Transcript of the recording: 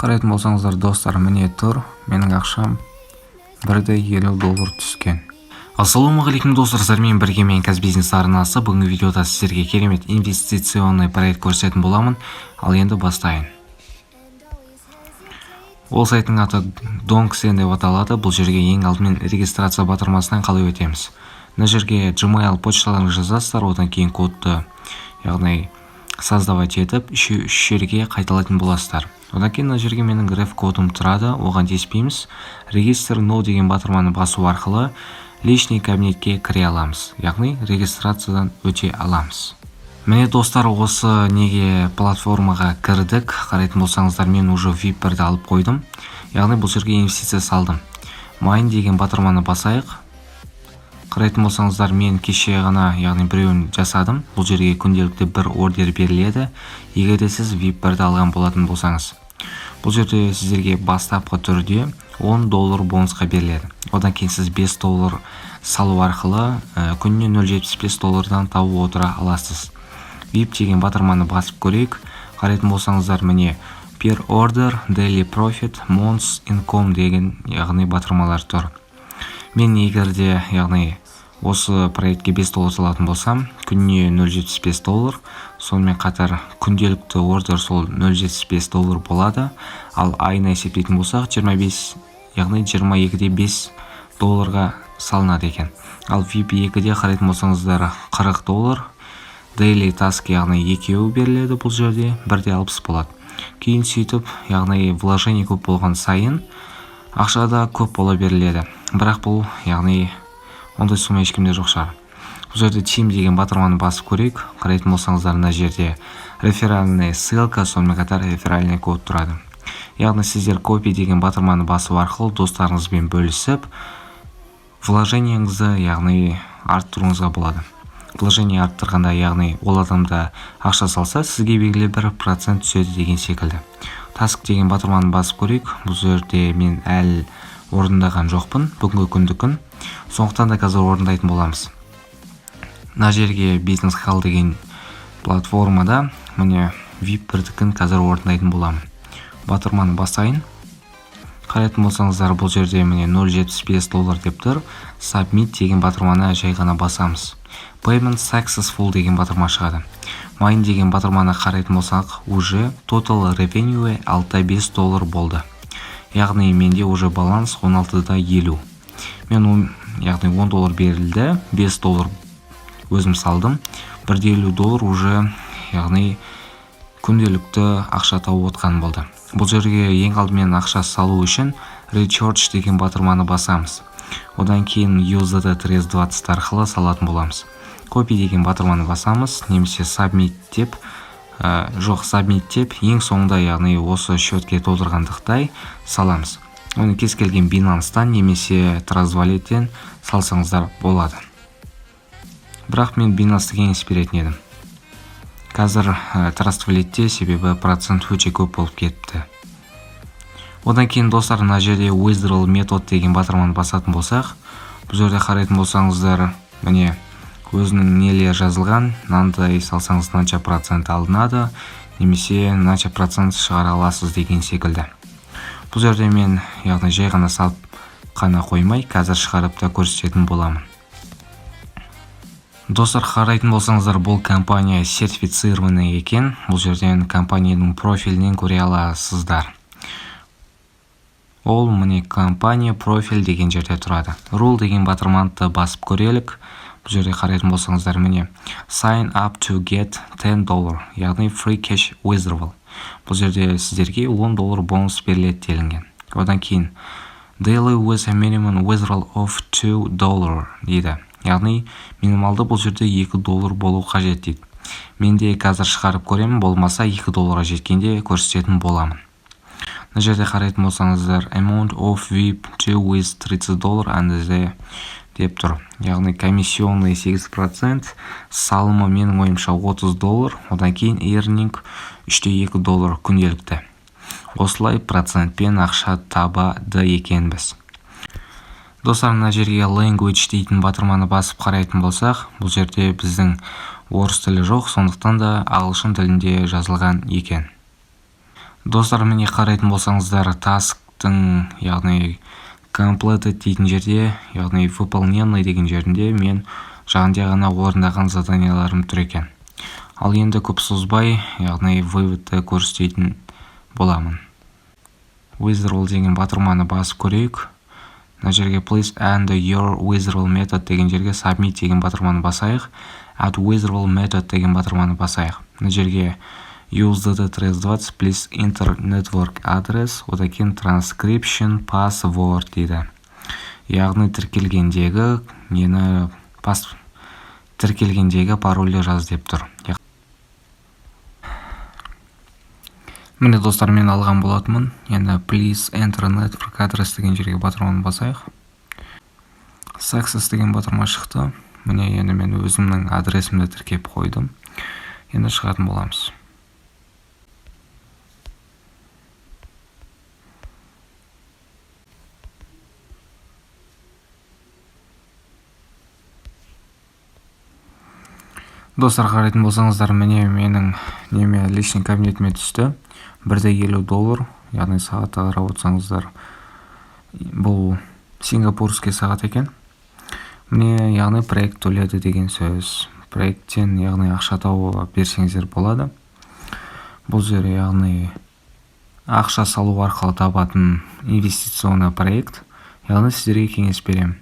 Қарайтын болсаңыздар достар, міне тұр, менің ақшам $1.50 түскен. Ассалаумағалейкум достар, сіздермен бірге мен Казбизнес арнасы. Бүгінгі видеода сіздерге керемет инвестиционный проект көрсететін боламын. Ал енді бастайын. Ол сайттың аты Donksend деп аталады. Бұл жерге ең алдымен регистрация батырмасынан қалай өтеміз. Мына жерге Gmail почталарыңызды жазасыздар, одан кейін кодты, яғни создавать етіп, үш жерге қайталайтын боласыздар. Одан кейін мына жерге менің реф кодым тұрады, оған тиіспейміз. Register Now деген батырманы басу арқылы личный кабинетке кіре аламыз, яғни регистрациядан өте аламыз. Міне достар, осы неге платформаға кірдік. Қарайтын болсаңыздар, мен уже VIP-бірді алып қойдым, яғни бұл жерге инвестиция салдым. Mine деген батырманы басайық. Қарайтын болсаңыздар, мен кеше ғана, яғни біреуін жасадым. Бұл жерге күнделікті бір ордер беріледі, егер де сіз VIP-бірді алған болатын болсаңыз. Бұл жерде сіздерге бастапқы түрде $10 бонусқа беріледі. Одан кейін сіз $5 салу арқылы күніне $0.75 тауып отыра аласыз. VIP деген батырманы басып көрейік. Қарайтын болсаңыздар, міне per order, daily profit, months income деген, яғни батырмалар тұр. Мен егерде, яғни осы проектке $5 салатын болсам, күніне $0.75, сонымен қатар күнделікті ордер сол $0.75 болады. Ал айына есептейтін болсақ, 25, яғни 22-де $5 салынады екен. Ал VIP2-де қарайтын болсаңыздар, $40, daily task, яғни екеуі беріледі, бұл жерде $1.60 болады. Кейін сөйтіп, яғни вложение көп болған сайын ақшада көп бола беріледі. Бірақ бұл, яғни ондай сума ешкімде жоқ шығар. Бұл жерде Team деген батырманы басып көрейік. Қарайтын болсаңыздар, мына жерде реферальная ссылка, сонымен қатар реферальный код тұрады. Яғни сіздер копи деген батырманы басу арқылы достарыңызбен бөлісіп, вложениеңізді, яғни арттыруыңызға болады. Вложение арттырғанда, яғни ол адамда ақша салса, сізге белгілі 1% түседі деген секілді. Task деген батырманы басып көрейік. Бұл жерде мен әлі орындаған жоқпын, бүгінгі күндікін. Сондықтан да қазір орындайтын боламыз. Мына жерге Business Hall деген платформада міне VIP-бірдікін қазір орындайтын боламын. Батырманы басайын. Қарайтын болсаңыздар, бұл жерде міне $0.75 деп тұр. Submit деген батырманы жай ғана басамыз. Payment Successful деген батырма шығады. Mine деген батырманы қарайтын болсақ, уже Total Revenue $6.5 болды. Яғни менде уже баланс $16.50. Мен яғни $10 берілді, $5 өзім салдым. $1.50 уже, яғни күнделікті ақша тауып отқан болды. Бұл жерге ең алдымен ақша салу үшін Recharge деген батырманы басамыз. Одан кейін USD-20 арқылы салатын боламыз. Copy деген батырманы басамыз, немесе Submit деп, Submit деп, ең соңында, яғни осы счетке толтырғандықтай саламыз. Оны кез келген Binance'тан немесе Trust Wallet'тен салсаңыздар болады. Бірақ мен Binance'ты кеңес беретін едім. Қазір Trust Wallet'те, себебі процент өте көп болып кетті. Одан кейін достар, мына жерде Withdrawal Method деген батырманы басатын болсақ, бұл жерде қарайтын болсаңыздар, міне өзінің нелер жазылған, мынандай салсаңыз мынанша процент алынады, немесе мынанша процент шығара аласыз деген секілді. Бұл жерде мен, яғни жай ғана салып қана қоймай, қазір шығарып та көрсететін боламын. Достар, қарайтын болсаңыздар, бұл компания сертифицированный екен. Бұл жерден компанияның профилінен көре аласыздар. Ол міне компания профиль деген жерде тұрады. Rule деген батырманы басып көрелік. Бұл жерде қарайтын болсаңыздар, міне Sign up to get $10, яғни free cash withdrawal. Бұл жерде сіздерге $10 бонус беріледі делінген. Одан кейін Daily with a minimum withdrawal of $2 дейді. Яғни минималды бұл жерде $2 болу қажет дейді. Менде қазір шығарып көремін, болмаса $2 жеткенде көрсететін боламын. Мына жерде қарайтын болсаңыздар, amount of VIP to with $30 and the деп тұр. Яғни комиссионный 8%, салымы менің ойымша $30, одан кейін earning $3.2 күнделікті. Осылай процентпен ақша табады екенбіз. Достар, мына жерге language дейтін батырманы басып қарайтын болсақ, бұл жерде біздің орыс тілі жоқ, сондықтан да ағылшын тілінде жазылған екен. Достар, міне қарайтын болсаңыздар, tasktың, яғни completed дейтін жерде, яғни выполненный деген жерінде мен жаңағыдай ғана орындаған заданияларым тұр екен. Ал енді көп созбай, яғни выводты көрсететін боламын. Withdrawal деген батырманы басып көрейік. Мына жерге please enter your withdrawal method деген жерге submit деген батырманы басайық. Add withdrawal method деген батырманы басайық. Мына жерге use DT-20, please enter network address, одан кейін transcription password дейді. Яғни тіркелгендегі парольді жаз деп тұр. Міне достар, мен алған болатынмын. Енді please enter network address деген жерге батырманы басайық. Success деген батырма шықты. Міне енді мен өзімнің адресімді тіркеп қойдым. Енді шығатын боламыз. Достар, қарайтын болсаңыздар, міне менің личный кабинетіме түсті. $1.50, яғни сағатта қарап отырсаңыздар, бұл сингапурский сағат екен. Міне, яғни проект төледі деген сөз. Проекттен, яғни ақша тауып берсеңіздер болады. Бұл жер, яғни ақша салу арқылы табатын инвестиционный проект. Яғни сіздерге кеңес беремін.